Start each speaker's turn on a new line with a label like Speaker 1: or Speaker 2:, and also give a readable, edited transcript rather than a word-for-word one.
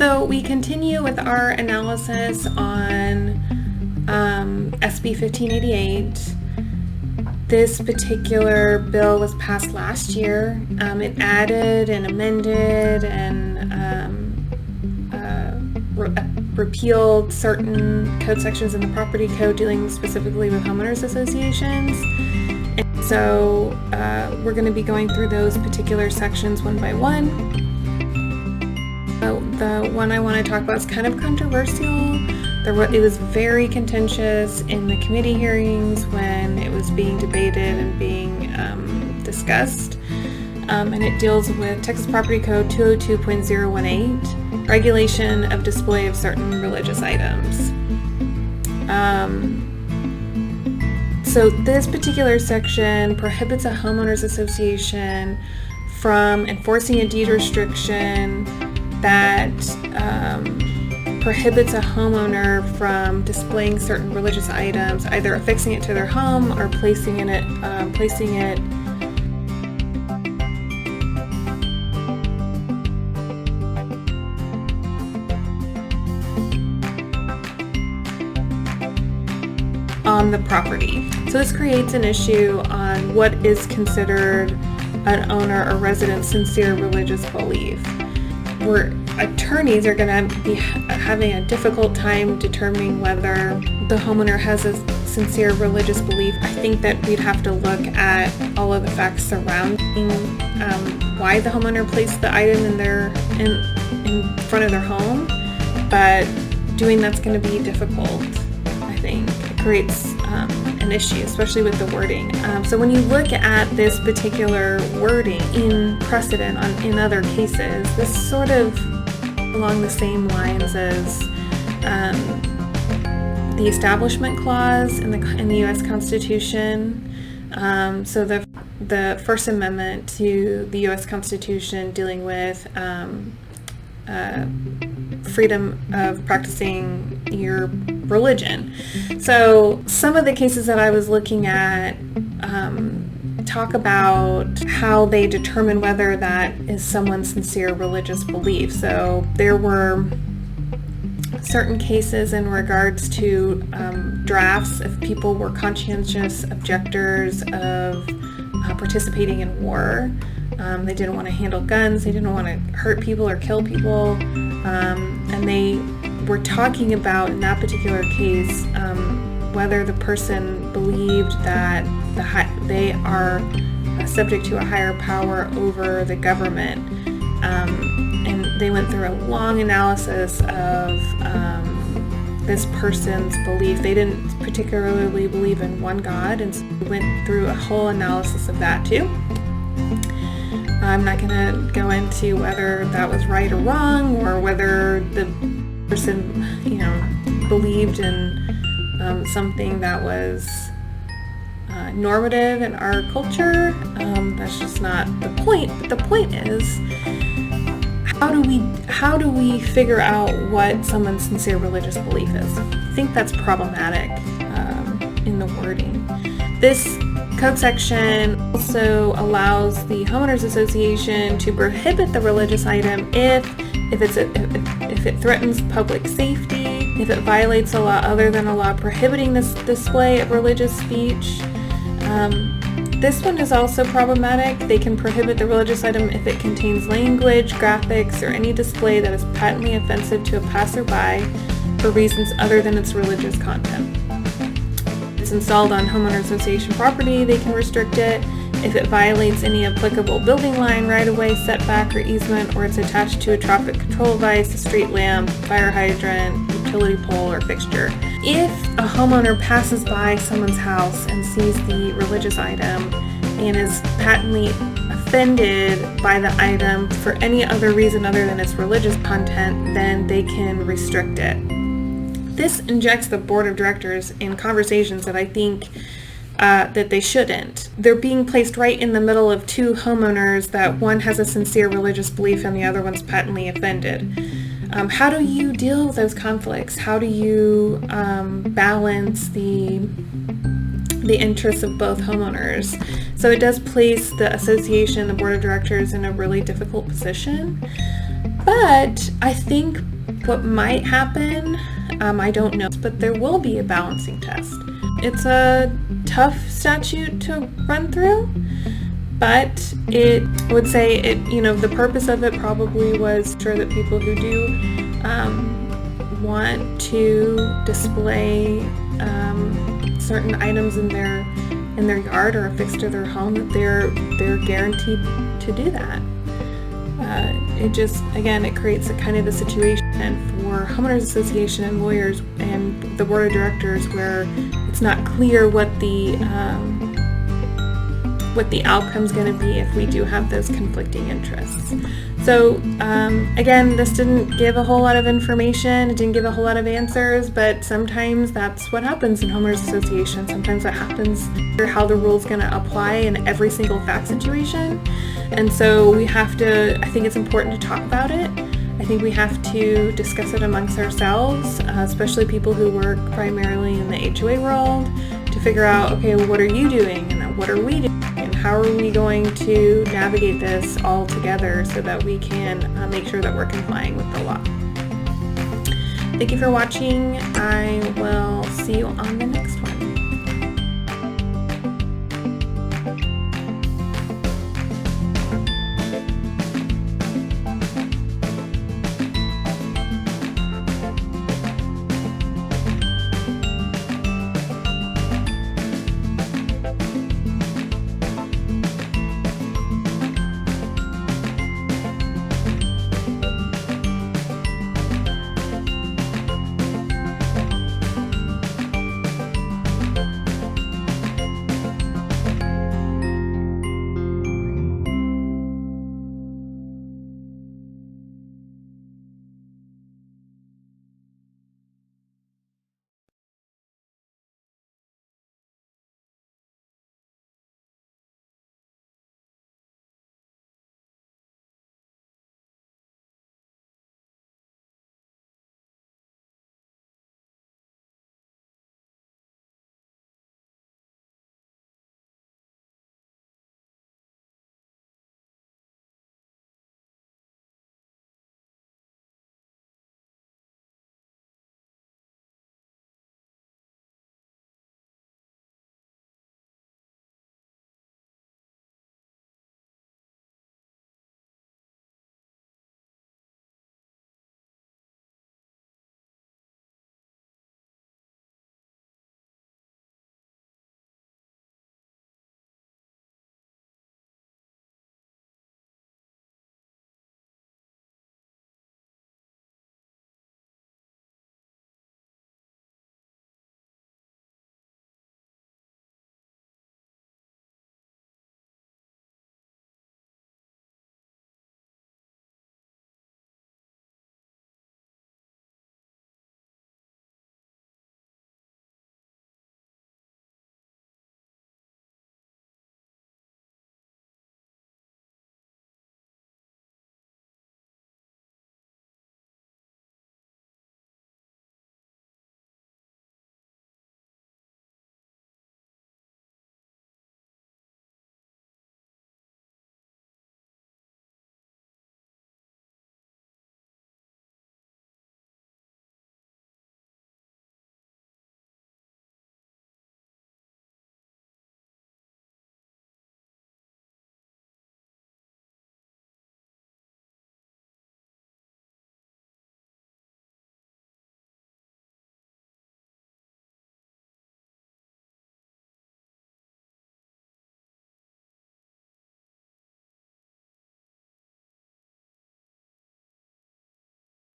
Speaker 1: So we continue with our analysis on SB 1588. This particular bill was passed last year. It added and amended and repealed certain code sections in the property code dealing specifically with homeowners associations. And so we're going to be going through those particular sections one by one. The one I want to talk about is kind of controversial. It was very contentious in the committee hearings when it was being debated and being discussed. And it deals with Texas Property Code 202.018, regulation of display of certain religious items. So this particular section prohibits a homeowners association from enforcing a deed restriction that prohibits a homeowner from displaying certain religious items, either affixing it to their home or placing it on the property. So this creates an issue on what is considered an owner or resident's sincere religious belief. Where attorneys are going to be having a difficult time determining whether the homeowner has a sincere religious belief. I think that we'd have to look at all of the facts surrounding why the homeowner placed the item in front of their home, but doing that's going to be difficult. I think it creates an issue, especially with the wording. So when you look at this particular wording in precedent in other cases, this is sort of along the same lines as the Establishment Clause in the U.S. Constitution. So the First Amendment to the U.S. Constitution dealing with freedom of practicing your religion. So some of the cases that I was looking at talk about how they determine whether that is someone's sincere religious belief. So there were certain cases in regards to drafts if people were conscientious objectors of participating in war. They didn't want to handle guns, they didn't want to hurt people or kill people, and they were talking about, in that particular case, whether the person believed that they are subject to a higher power over the government. And they went through a long analysis of this person's belief. They didn't particularly believe in one God, and so we went through a whole analysis of that too. I'm not going to go into whether that was right or wrong, or whether the person, believed in something that was normative in our culture. That's just not the point. But the point is, how do we figure out what someone's sincere religious belief is? I think that's problematic in the wording. This code section also allows the homeowners association to prohibit the religious item if it threatens public safety, if it violates a law other than a law prohibiting this display of religious speech. This one is also problematic. They can prohibit the religious item if it contains language, graphics, or any display that is patently offensive to a passerby for reasons other than its religious content. If it's installed on homeowner association property, they can restrict it. If it violates any applicable building line, right-of-way, setback, or easement, or it's attached to a traffic control device, a street lamp, fire hydrant, utility pole, or fixture. If a homeowner passes by someone's house and sees the religious item and is patently offended by the item for any other reason other than its religious content, then they can restrict it. This injects the board of directors in conversations that I think that they shouldn't. They're being placed right in the middle of two homeowners that one has a sincere religious belief and the other one's patently offended. How do you deal with those conflicts? How do you balance the interests of both homeowners? So it does place the association, the board of directors, in a really difficult position. But I think What might happen, I don't know, but there will be a balancing test. It's a tough statute to run through, but I would say the purpose of it probably was sure that people who do want to display certain items in their yard or affixed to their home, that they're guaranteed to do that. It creates a kind of a situation for homeowners association and lawyers and the board of directors where it's not clear what the outcome's going to be if we do have those conflicting interests. So again, this didn't give a whole lot of information, it didn't give a whole lot of answers, but sometimes that's what happens in homeowners associations. Sometimes that happens how the rule's going to apply in every single fact situation. And so we have to, I think it's important to talk about it. I think we have to discuss it amongst ourselves, especially people who work primarily in the HOA world, to figure out, okay, well, what are you doing and what are we doing? And how are we going to navigate this all together so that we can make sure that we're complying with the law? Thank you for watching. I will see you on the next